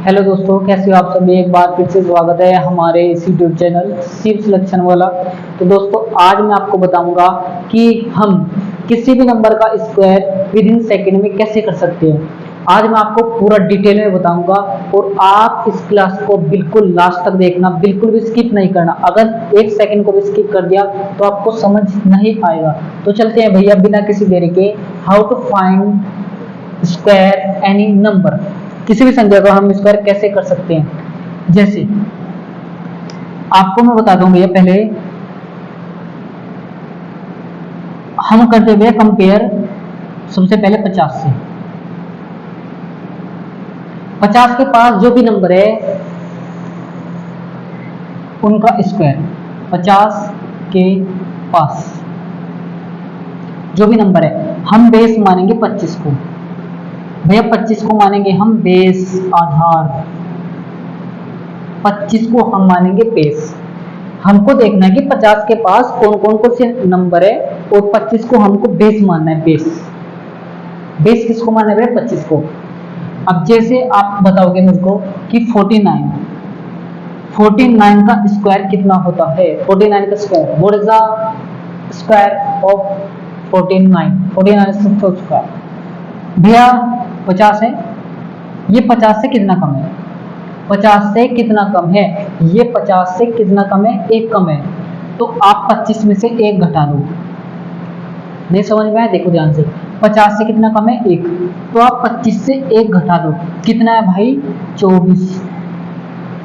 Hello दोस्तों, कैसे हो आप सभी। एक बार फिर से स्वागत है हमारे इस यूट्यूब चैनल शिव सिलेक्शन वाला। तो दोस्तों, आज मैं आपको बताऊंगा कि हम किसी भी नंबर का स्क्वायर विद इन सेकेंड में कैसे कर सकते हैं। आज मैं आपको पूरा डिटेल में बताऊंगा और आप इस क्लास को बिल्कुल लास्ट तक देखना, बिल्कुल भी स्किप नहीं करना। अगर एक सेकंड को भी स्किप कर दिया तो आपको समझ नहीं आएगा। तो चलते हैं भैया बिना किसी देरी के, how to find square any number. किसी भी संख्या को हम स्क्वायर कैसे कर सकते हैं। जैसे आपको मैं बता दूं भैया, पहले हम करते हुए कंपेयर सबसे पहले 50 से। 50 के पास जो भी नंबर है उनका स्क्वायर। 50 के पास जो भी नंबर है, हम बेस मानेंगे 25 को। भैया 25 को मानेंगे हम बेस, आधार। 25 को हम मानेंगे बेस। हमको देखना है कि 50 के पास कौन कौन से नंबर है और 25 को हमको बेस मानना है। बेस बेस किसको मानना है? 25 को। अब जैसे आप बताओगे मुझको कि 49 का स्क्वायर कितना होता है। 49 का square, what is the square of 49 square. भैया 50 है, ये 50 से कितना कम है? 50 से कितना कम है? ये 50 से कितना कम है? एक कम है। तो आप 25 में से एक घटा दो। नहीं समझ में आया? देखो ध्यान से, 50 से कितना कम है? एक। तो आप 25 से एक घटा दो, कितना है भाई? 24।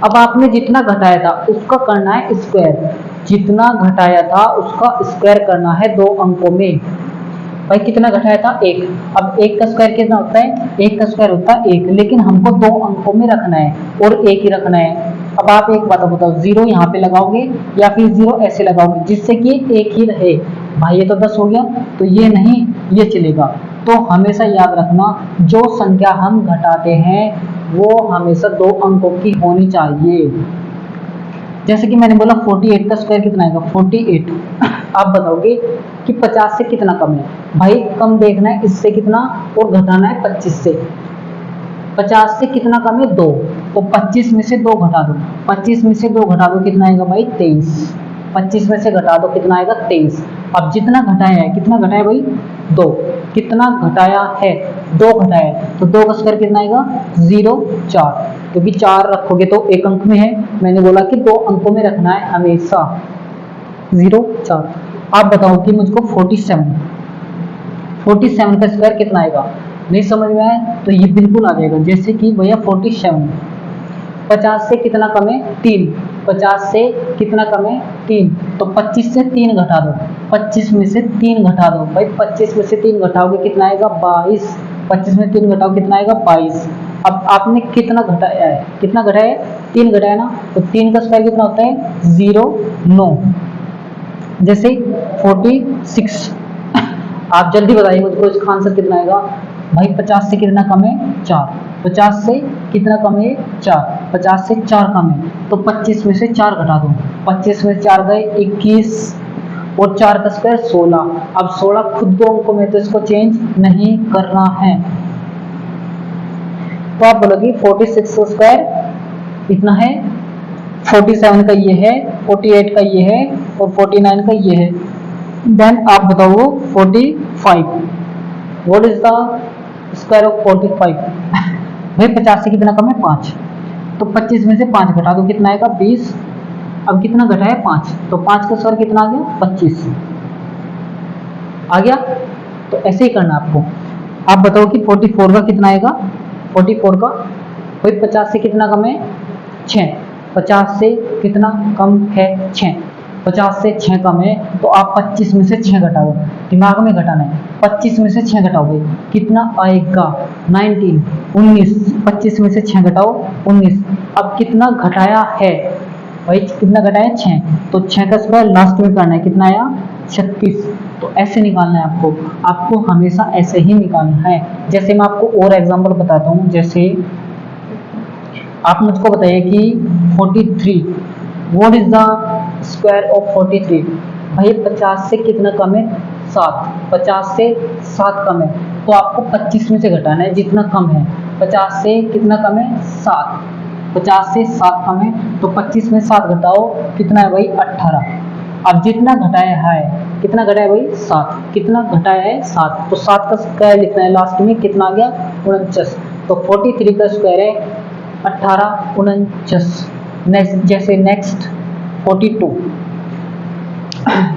अब आपने जितना घटाया था उसका करना है स्क्वायर। जितना घटाया था उसका स्क्वायर करना है दो अंकों में। भाई कितना घटाया था? एक। अब एक का स्क्वायर कितना होता है? एक का स्क्वायर होता है एक, लेकिन हमको दो अंकों में रखना है और एक ही रखना है। अब आप एक बात बताओ, जीरो यहाँ पे लगाओगे या फिर जीरो ऐसे लगाओगे जिससे कि एक ही रहे। भाई ये तो 10 हो गया, तो ये नहीं, ये चलेगा। तो हमेशा याद रखना, जो संख्या हम घटाते हैं वो हमेशा दो अंकों की होनी चाहिए। जैसे कि मैंने बोला 48 का स्क्वायर कितना आएगा? 48। आप बताओगे कि 50 से कितना कम है। भाई कम देखना है, इससे कितना और घटाना है 25 से। 50 से कितना कम है? 2। तो 25 में से 2 घटा दो। 25 में से 2 घटा दो, कितना आएगा भाई? 23। 25 में से घटा दो, कितना आएगा? 23। अब जितना घटाया है, कितना घटाया भाई? 2। कितना घटाया है? 2 घटाया है, तो 2 का स्क्वायर कितना आएगा? 0, 4। क्योंकि 4 रखोगे तो एक अंक में है, मैंने बोला कि 2 अंकों में रखना है हमेशा। 0, 4। आप बताओ कि मुझको 47 का स्क्वायर कितना आएगा? नहीं समझ में आया तो ये बिल्कुल आ जाएगा। जैसे कि भैया 47, 50 से कितना कम है? 3। 50 से कितना कम है? 3। तो 25 से 3 घटा दो। 25 में से 3 घटा दो। भाई 25 में से 3 घटाओगे कितना आएगा? 22। 25 में 3 घटाओ, कितना आएगा? 22। अब आपने कितना घटाया है? कितना घटाया है? 3 घटाया ना, तो 3 का स्क्वायर कितना होता है? 0, 9। जैसे 46। आप जल्दी बताइए मुझको, इसका आंसर कितना आएगा? भाई 50 से कितना कम है? 4। 50 से कितना कम है? 4। 50 से 4 कम है, तो 25 में से 4 घटा दो। 25 में 4 गए 21 और 4 का स्क्वायर 16। अब 16 खुद दो अंकों में, तो इसको चेंज नहीं करना है। तो आप बोलोगे 46 का स्क्वायर इतना है, 47 का ये है, 48 का ये है और 49 का ये है। देन आप बताओ 45, what is the square of 45? भाई 50 से कितना कम है? 5। तो 25 में से 5 घटा दो, कितना आएगा? 20। अब कितना घटा है? 5। तो 5 का स्क्वायर कितना आ गया? 25 आ गया। तो ऐसे ही करना आपको। आप बताओ कि 44 का कितना आएगा? 44 का भाई 50 से कितना कम है? 6। 50 से कितना कम है? 6। 50 से 6 कम है, तो आप 25 में से 6 घटाओ। दिमाग में घटाना है। 25 में से 6 घटाओगे, कितना आएगा? 19, 19। 25 में से 6 घटाओ, 19। अब कितना घटाया है? भाई कितना घटाया? 6। तो 6 का स्क्वायर लास्ट में करना है, कितना आया? 36। तो ऐसे निकालना है आपको। आपको हमेशा ऐसे ही निकालना है। जैसे मैं आपको और एग्जांपल बताता हूँ। जैसे आप मुझको बताइए कि 43, what is the square of 43? भाई 50 से कितना कम है? 7। 50 से 7 कम है, तो आपको 25 में से घटाना है जितना कम है। 50 से कितना कम है? 7। 50 से 7 कम है, तो 25 में 7 घटाओ कितना है भाई 18। अब जितना घटाया है, कितना घटाया भाई 7, कितना घटाया है 7, तो 7 का स्क्वायर लिखना है लास्ट में, कितना आ गया 49। तो 43 का स्क्वायर है 18 49। नेक्स्ट जैसे नेक्स्ट 42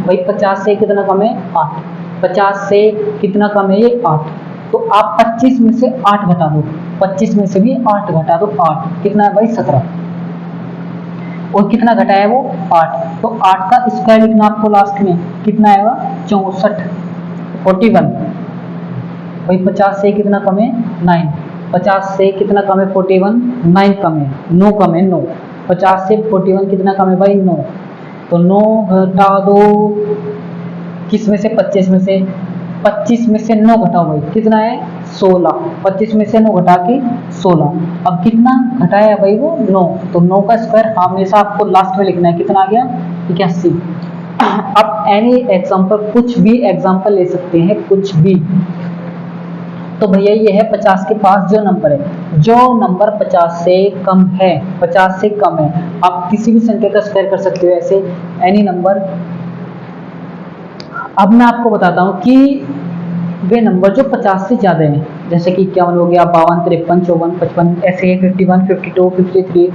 भाई 50 से कितना कम है 8, 50 से कितना कम है ये 8, तो आप 25 में से 8 घटा दो, 25 में से भी 8 घटा दो, 8 कितना है भाई 17, और कितना घटाया है वो 8, तो 8 का स्क्वायर लिखना आपको लास्ट में, कितना आएगा 64 41 भाई 50 से कितना कम है 9, 50 से कितना कम है 41, 9 कम है 9 कम है 9, 50 से 41 कितना कम है भाई 9, तो 9 घटा दो किस में से 25 में से, 25 में से 9 घटाओ भाई कितना है 16, 25 में से 9 घटा के 16, अब कितना घटाया है भाई वो 9, तो 9 का स्क्वायर हमेशा आपको लास्ट में लिखना है, कितना आ गया 81। अब एनी एग्जांपल, कुछ भी एग्जांपल ले सकते हैं कुछ भी। तो भैया ये है 50 के पास जो नंबर है, जो नंबर 50 से कम है, 50 से कम है, आप किसी भी संख्या का स्क्वायर कर सकते हो ऐसे एनी नंबर। अब मैं आपको बताता हूँ कि वे नंबर जो 50 से ज़्यादा हैं, जैसे कि 51 हो गया, 52 53 54 55 ऐसे 51 52 53,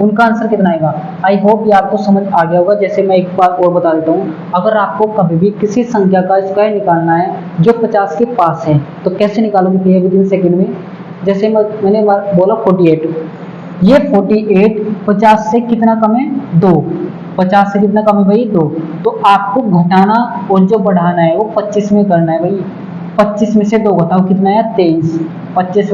उनका आंसर कितना आएगा। आई होप ये आपको समझ आ गया होगा। जैसे मैं एक बार और बता देता हूँ, अगर आपको कभी भी किसी संख्या का स्क्वायर निकालना है जो 50 के पास है, तो कैसे निकालोगे भैया विद इन सेकेंड में। जैसे मैंने बोला 48, ये 48 50 से कितना कम है 2, 50 से कितना कम है भाई 2, तो आपको घटाना और जो बढ़ाना है वो 25 में करना है भाई। 25 में से 2 घटाओ कितना है 23, 25 में